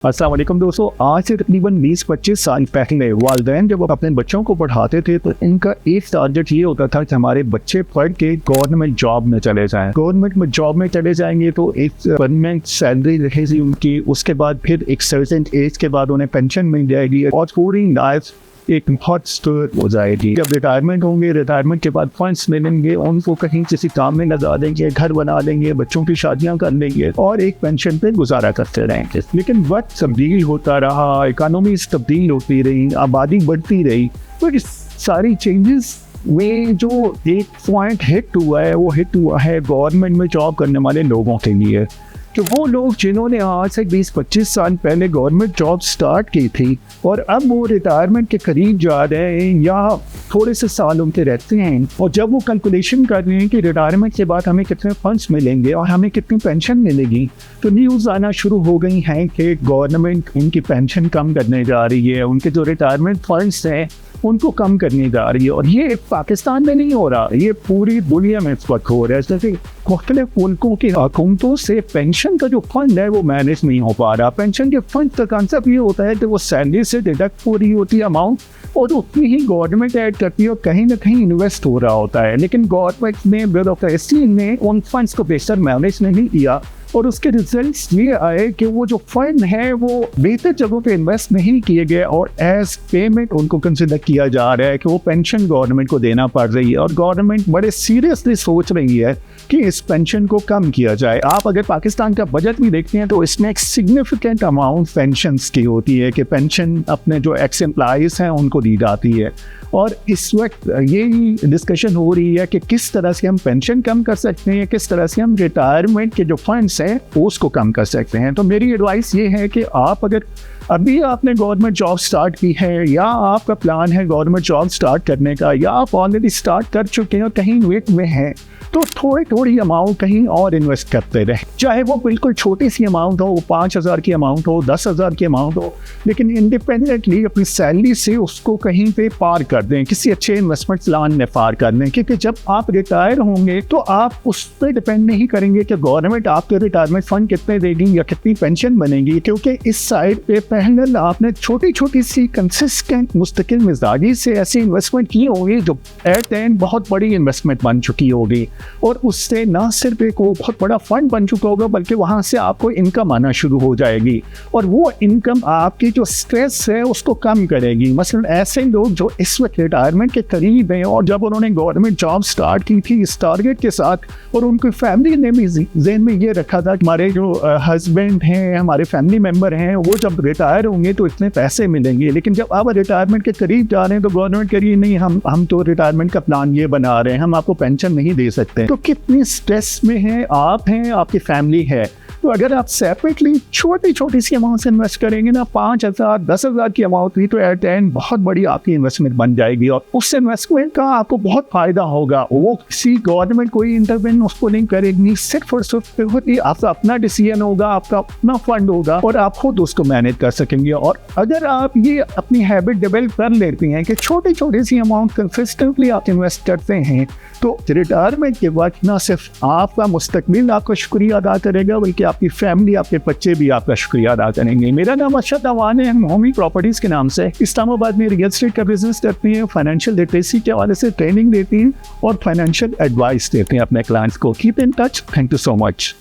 अस्सलाम वालेकुम दोस्तों, आज से तकरीबन 20-25 साल पहले वालिदैन जब अपने बच्चों को पढ़ाते थे तो इनका एक टारगेट ये होता था कि हमारे बच्चे पढ़ के गवर्नमेंट जॉब में चले जाएं। गवर्नमेंट में जॉब में चले जाएंगे तो एक परमानेंट सैलरी रहेगी उनकी, उसके बाद फिर एक सर्टेन एज के बाद उन्हें पेंशन मिल जाएगी और पूरी लाइफ एक बहुत स्टोर हो जाएगी। जब रिटायरमेंट होंगे, रिटायरमेंट के बाद फंड्स मिलेंगे, उनको कहीं किसी काम में लगा देंगे, घर बना लेंगे, बच्चों की शादियां कर लेंगे और एक पेंशन पे गुजारा करते रहेंगे। लेकिन वक्त तब्दील होता रहा, इकोनॉमीज तब्दील होती रही, आबादी बढ़ती रही, तो इस सारी चेंजेस में जो एक पॉइंट हिट हुआ है वो हिट हुआ है गवर्नमेंट में जॉब करने वाले लोगों के लिए। कि वो लोग जिन्होंने आज से 20-25 साल पहले गवर्नमेंट जॉब स्टार्ट की थी और अब वो रिटायरमेंट के करीब जा रहे हैं या थोड़े से साल उनके रहते हैं और जब वो कैलकुलेशन कर रहे हैं कि रिटायरमेंट के बाद हमें कितने फंड्स मिलेंगे और हमें कितनी पेंशन मिलेगी, तो न्यूज़ आना शुरू हो गई हैं कि गवर्नमेंट उनकी पेंशन कम करने जा रही है, उनके जो रिटायरमेंट फंड्स हैं उनको कम करने जा रही है। और ये पाकिस्तान में नहीं हो रहा, ये पूरी दुनिया में इस वक्त हो रहा है। जैसे मुख्तलिफ मुल्कों की हुकूमतों से पेंशन का जो फंड है वो मैनेज नहीं हो पा रहा। पेंशन के फंड का कंसेप्ट ये होता है कि वो सैलरी से डिडक्ट हो रही होती है अमाउंट और उतनी ही गवर्नमेंट ऐड करती है और कहीं ना कहीं इन्वेस्ट हो रहा होता है। लेकिन गवर्नमेंट ने ब्यूरोक्रेसी ने उन फंड्स को बेहतर मैनेज नहीं किया और उसके रिजल्ट्स ये आए कि वो जो फंड है वो बेहतर जगहों पे इन्वेस्ट नहीं किए गए और एज पेमेंट उनको कंसिडर किया जा रहा है कि वो पेंशन गवर्नमेंट को देना पड़ रही है और गवर्नमेंट बड़े सीरियसली सोच रही है कि इस पेंशन को कम किया जाए। आप अगर पाकिस्तान का बजट भी देखते हैं तो इसमें एक सिग्निफिकेंट अमाउंट पेंशन्स की होती है कि पेंशन अपने जो एक्स एम्प्लॉइज हैं उनको दी जाती है। और इस वक्त यही डिस्कशन हो रही है कि किस तरह से हम पेंशन कम कर सकते हैं, किस तरह से हम रिटायरमेंट के जो फंड्स हैं उसको कम कर सकते हैं। तो मेरी एडवाइस ये है कि आप अगर अभी आपने गवर्नमेंट जॉब स्टार्ट की है या आपका प्लान है गवर्नमेंट जॉब स्टार्ट करने का या आप ऑलरेडी स्टार्ट कर चुके हैं और कहीं वेट में हैं, तो थोड़ी थोड़ी अमाउंट कहीं और इन्वेस्ट करते रहे। चाहे वो बिल्कुल छोटी सी अमाउंट हो, 5,000 की अमाउंट हो, 10,000 की अमाउंट हो, लेकिन इंडिपेंडेंटली अपनी सैलरी से उसको कहीं पे पार कर दें, किसी अच्छे इन्वेस्टमेंट प्लान में पार कर दें। क्योंकि जब आप रिटायर होंगे तो आप उस पर डिपेंड नहीं करेंगे कि गवर्नमेंट आपके रिटायरमेंट फंड कितने देगी या कितनी पेंशन बनेगी, क्योंकि इस साइड पे पहले आपने छोटी छोटी सी कंसिस्टेंट मुस्तकिल मिजाजी से ऐसी इन्वेस्टमेंट की होगी जो एट एंड बहुत बड़ी इन्वेस्टमेंट बन चुकी होगी और उससे ना सिर्फ एक वो बहुत बड़ा फंड बन चुका होगा बल्कि वहाँ से आपको इनकम आना शुरू हो जाएगी और वो इनकम आपकी जो स्ट्रेस है उसको कम करेगी। मसलन ऐसे लोग जो इस वक्त रिटायरमेंट के करीब हैं और जब उन्होंने गवर्नमेंट जॉब स्टार्ट की थी इस टारगेट के साथ और उनकी फैमिली ने भी ज़हन में ये रखा था कि हमारे जो हस्बैंड हैं, हमारे फैमिली मेम्बर हैं, वो जब रिटायर होंगे तो इतने पैसे मिलेंगे। लेकिन जब आप रिटायरमेंट के करीब जा रहे हैं तो गवर्नमेंट कह रही है नहीं, हम तो रिटायरमेंट का प्लान ये बना रहे हैं, हम आपको पेंशन नहीं दे सकते। तो कितनी स्ट्रेस में है आप हैं, आपकी फैमिली है। तो अगर आप सेपरेटली छोटी छोटी सी अमाउंट इन्वेस्ट करेंगे ना, 5,000 10,000 की अमाउंट भी, तो एट एंड बहुत बड़ी आपकी इन्वेस्टमेंट बन जाएगी और उस इन्वेस्टमेंट का आपको बहुत फायदा होगा। वो किसी गवर्नमेंट कोई इंटरवेंशन उसको नहीं करेगी, सिर्फ और सिर्फ आपका अपना डिसीजन होगा, आपका अपना फंड होगा और आप खुद उसको मैनेज कर सकेंगे। और अगर आप ये अपनी हैबिट डेवलप कर लेते हैं कि छोटी छोटी सी अमाउंट कंसिस्टेंटली आप इन्वेस्ट करते हैं, तो रिटायरमेंट के बाद ना सिर्फ आपका मुस्तकबिल आपका शुक्रिया अदा करेगा बल्कि आपकी फैमिली, आपके बच्चे भी आपका शुक्रिया अदा करेंगे। मेरा नाम अरशद अवान है, हम होमी प्रॉपर्टीज़ के नाम से इस्लामाबाद में रियल एस्टेट का बिजनेस करते हैं, फाइनेंशियल लिटरेसी के हवाले से ट्रेनिंग देती हैं और फाइनेंशियल एडवाइस देते हैं अपने क्लाइंट्स को। Keep in touch. Thank you so much.